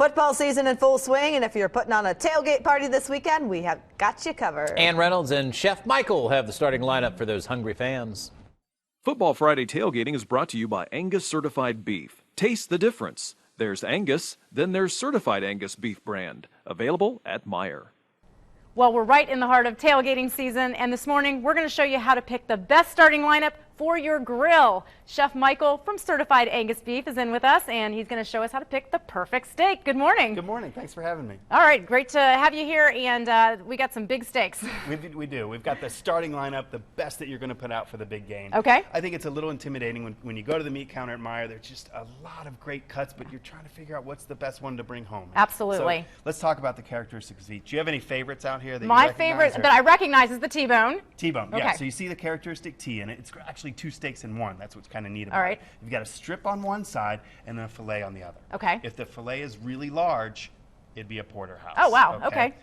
Football season in full swing, and if you're putting on a tailgate party this weekend, we have got you covered. Ann Reynolds and Chef Michael have the starting lineup for those hungry fans. Football Friday tailgating is brought to you by Angus Certified Beef. Taste the difference. There's Angus, then there's Certified Angus Beef brand. Available at Meijer. Well, we're right in the heart of tailgating season, and this morning we're going to show you how to pick the best starting lineup for your grill. Chef Michael from Certified Angus Beef is in with us, and he's going to show us how to pick the perfect steak. Good morning. Good morning. Thanks for having me. All right, great to have you here, and we got some big steaks. We do. We've got the starting lineup, the best that you're going to put out for the big game. Okay. I think it's a little intimidating when you go to the meat counter at Meijer. There's just a lot of great cuts, but you're trying to figure out what's the best one to bring home. Absolutely. So let's talk about the characteristics of each. Do you have any favorites out here that My you recognize? favorite that I recognize is the T-bone. T-bone, Okay. yeah. So you see the characteristic T in it. It's actually two steaks in one. That's what's kind of neat about All right. it. You've got a strip on one side and then a fillet on the other. Okay. If the fillet is really large, it'd be a porterhouse. Oh, wow. Okay.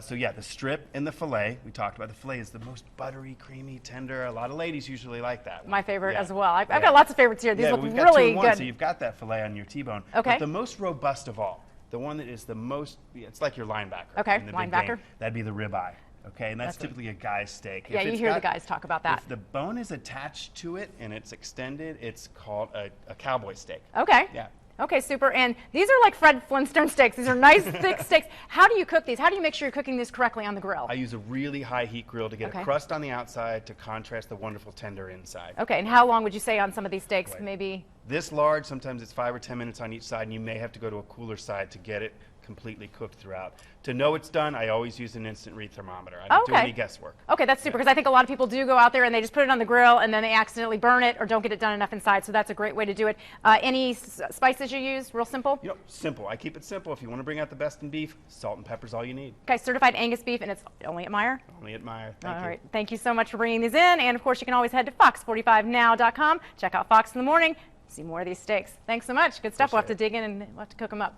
So yeah, the strip and the fillet, we talked about. The fillet is the most buttery, creamy, tender. A lot of ladies usually like that one. My favorite Yeah. as well. I've Yeah. got lots of favorites here. These look we've got really two in one, good. So you've got that fillet on your T-bone. Okay. But the most robust of all, the one that is the most, it's like your linebacker. Okay, in the big linebacker. game. That'd be the ribeye. Okay, and that's typically a guy's steak. Yeah, you hear the guys talk about that. If the bone is attached to it and it's extended, it's called a cowboy steak. Okay. Yeah. Okay, super. And these are like Fred Flintstone steaks. These are nice, thick steaks. How do you cook these? How do you make sure you're cooking these correctly on the grill? I use a really high heat grill to get Okay. a crust on the outside to contrast the wonderful tender inside. Okay, and how long would you say on some of these steaks? Right. Maybe. This large, sometimes it's 5 or 10 minutes on each side, and you may have to go to a cooler side to get it completely cooked throughout. To know it's done, I always use an instant read thermometer. I don't do any guesswork. Okay, that's super, because I think a lot of people do go out there and they just put it on the grill and then they accidentally burn it or don't get it done enough inside, so that's a great way to do it. Any spices you use? Real simple? You know, simple. I keep it simple. If you want to bring out the best in beef, salt and pepper's all you need. Okay, Certified Angus Beef, and it's only at Meijer? Only at Meijer. Thank you. All right, thank you so much for bringing these in, and of course you can always head to fox45now.com, check out Fox in the Morning, see more of these steaks. Thanks so much. Good stuff. We'll have to dig in and we'll have to cook them up.